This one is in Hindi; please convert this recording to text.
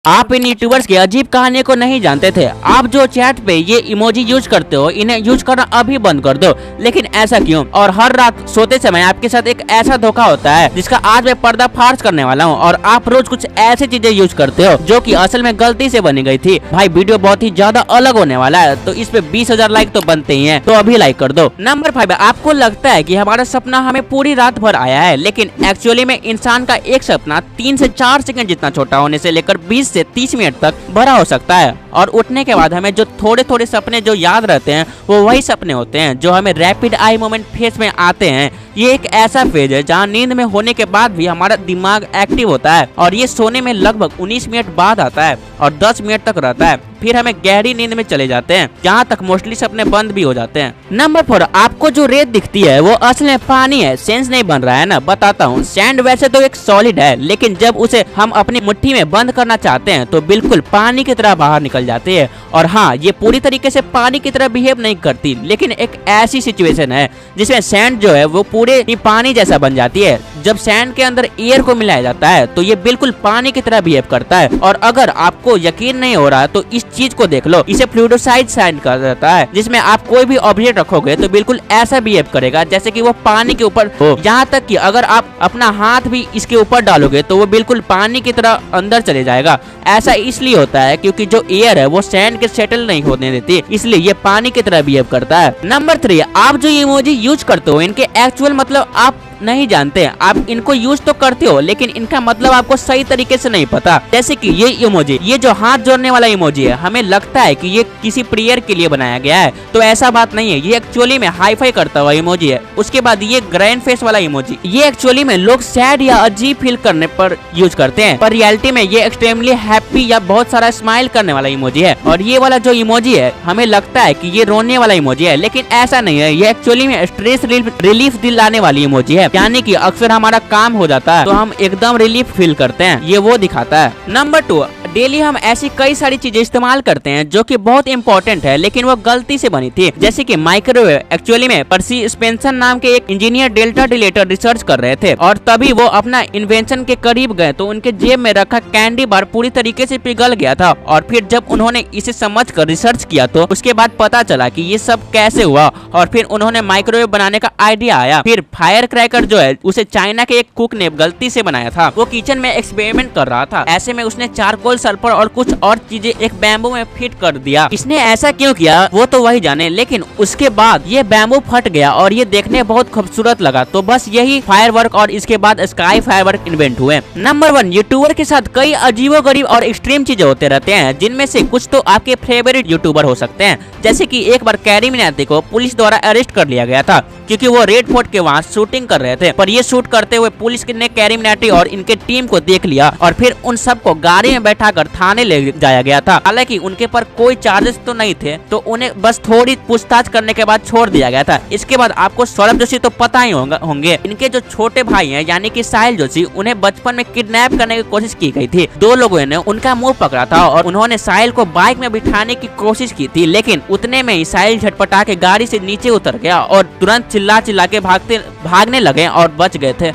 आप इन यूट्यूबर्स की अजीब कहानी को नहीं जानते थे। आप जो चैट पे ये इमोजी यूज करते हो, इन्हें यूज करना अभी बंद कर दो। लेकिन ऐसा क्यों? और हर रात सोते समय आपके साथ एक ऐसा धोखा होता है जिसका आज मैं पर्दाफाश करने वाला हूँ। और आप रोज कुछ ऐसी चीजें यूज करते हो जो कि असल में गलती से बनी गई थी। भाई वीडियो बहुत ही ज्यादा अलग होने वाला है, तो इस पे 20,000 लाइक तो बनते ही हैं, तो अभी लाइक कर दो। नंबर 5, आपको लगता है कि हमारा सपना हमें पूरी रात भर आया है, लेकिन एक्चुअली में इंसान का एक सपना 3 से 4 सेकंड जितना छोटा होने से लेकर 20 से 30 मिनट तक बड़ा हो सकता है। और उठने के बाद हमें जो थोड़े थोड़े सपने जो याद रहते हैं वो वही सपने होते हैं जो हमें रैपिड आई मोमेंट फेज में आते हैं। ये एक ऐसा फेज है जहाँ नींद में होने के बाद भी हमारा दिमाग एक्टिव होता है और ये सोने में लगभग 19 मिनट बाद आता है और 10 मिनट तक रहता है। फिर हमें गहरी नींद में चले जाते हैं जहाँ तक मोस्टली सपने बंद भी हो जाते हैं। नंबर 4, आपको जो रेत दिखती है वो असल में पानी है। सेंस नहीं बन रहा है ना? बताता हूँ। सैंड वैसे तो एक सॉलिड है, लेकिन जब उसे हम अपनी मुट्ठी में बंद करना चाहते हैं तो बिल्कुल पानी की तरह बाहर निकल जाती है। और हाँ, ये पूरी तरीके से पानी की तरह बिहेव नहीं करती, लेकिन एक ऐसी सिचुएशन है जिसमें सैंड जो है वो पूरे ही पानी जैसा बन जाती है। जब सैंड के अंदर एयर को मिलाया जाता है तो ये बिल्कुल पानी की तरह बिहेव करता है। और अगर आपको यकीन नहीं हो रहा तो इस चीज को देख लो। इसे फ्लूइडिफाइड सैंड कहा जाता है, जिसमें आप कोई भी ऑब्जेक्ट रखोगे तो बिल्कुल ऐसा बिहेव करेगा जैसे कि वो पानी के ऊपर हो। यहाँ तक कि अगर आप अपना हाथ भी इसके ऊपर डालोगे तो वो बिल्कुल पानी की तरह अंदर चले जाएगा। ऐसा इसलिए होता है क्योंकि जो एयर है वो सैंड के सेटल नहीं होने देती, इसलिए ये पानी की तरह बिहेव करता है। नंबर 3, आप जो इमोजी यूज करते हो इनके एक्चुअल मतलब आप नहीं जानते। आप इनको यूज तो करते हो लेकिन इनका मतलब आपको सही तरीके से नहीं पता। जैसे कि ये इमोजी, ये जो हाथ जोड़ने वाला इमोजी है, हमें लगता है कि ये किसी प्रेयर के लिए बनाया गया है, तो ऐसा बात नहीं है। ये एक्चुअली में हाई-फाई करता हुआ इमोजी है। उसके बाद ये ग्रैंड फेस वाला इमोजी, ये एक्चुअली में लोग सैड या अजीब फील करने पर यूज करते हैं, पर रियलिटी में ये एक्सट्रीमली हैप्पी या बहुत सारा स्माइल करने वाला इमोजी है। और ये वाला जो इमोजी है हमें लगता है कि ये रोने वाला इमोजी है, लेकिन ऐसा नहीं है। ये एक्चुअली में स्ट्रेस रिलीफ दिलाने वाली इमोजी है, यानी कि अक्सर हमारा काम हो जाता है तो हम एकदम रिलीफ फील करते हैं, ये वो दिखाता है। नंबर 2, डेली हम ऐसी कई सारी चीजें इस्तेमाल करते हैं जो कि बहुत इंपॉर्टेंट है लेकिन वो गलती से बनी थी। जैसे कि माइक्रोवेव। एक्चुअली में पर्सी स्पेंसन नाम के एक इंजीनियर डेल्टा डिलेटर रिसर्च कर रहे थे और तभी वो अपना इन्वेंशन के करीब गए तो उनके जेब में रखा कैंडी बार पूरी तरीके से पिघल गया था। और फिर जब उन्होंने इसे समझकर रिसर्च किया तो उसके बाद पता चला कि ये सब कैसे हुआ और फिर उन्होंने माइक्रोवेव बनाने का आइडिया आया। फिर फायर क्रैकर जो है उसे चाइना के एक कुक ने गलती से बनाया था। वो किचन में एक्सपेरिमेंट कर रहा था, ऐसे में उसने चारकोल, सल्फर और कुछ और चीजें एक बैम्बू में फिट कर दिया। इसने ऐसा क्यों किया वो तो वही जाने, लेकिन उसके बाद ये बैम्बू फट गया और ये देखने बहुत खूबसूरत लगा। तो बस यही फायरवर्क और इसके बाद स्काई फायरवर्क इन्वेंट हुए। नंबर 1, यूट्यूबर के साथ कई अजीबोगरीब और एक्सट्रीम चीजें होते रहते हैं, जिनमें से कुछ तो आपके फेवरेट यूट्यूबर हो सकते हैं। जैसे कि एक बार कैरी मिनाटी को पुलिस द्वारा अरेस्ट कर लिया गया था क्योंकि वो रेड फोर्ट के वहाँ शूटिंग कर रहे थे, पर ये शूट करते हुए पुलिस ने कैरी मिनाटी और इनके टीम को देख लिया और फिर उन सबको गाड़ी में बैठाकर थाने ले जाया गया था। हालांकि उनके पर कोई चार्जेस तो नहीं थे, तो उन्हें बस थोड़ी पूछताछ करने के बाद छोड़ दिया गया था। इसके बाद आपको सौरभ जोशी तो पता ही होंगे। इनके जो छोटे भाई हैं यानी कि साहिल जोशी, उन्हें बचपन में किडनैप करने की कोशिश की गई थी। 2 लोगों ने उनका मुंह पकड़ा था और उन्होंने साहिल को बाइक में बिठाने की कोशिश की थी, लेकिन उतने में ही साहिल झटपटा के गाड़ी से नीचे उतर गया और तुरंत चिल्ला के भागने लगे और बच गए थे।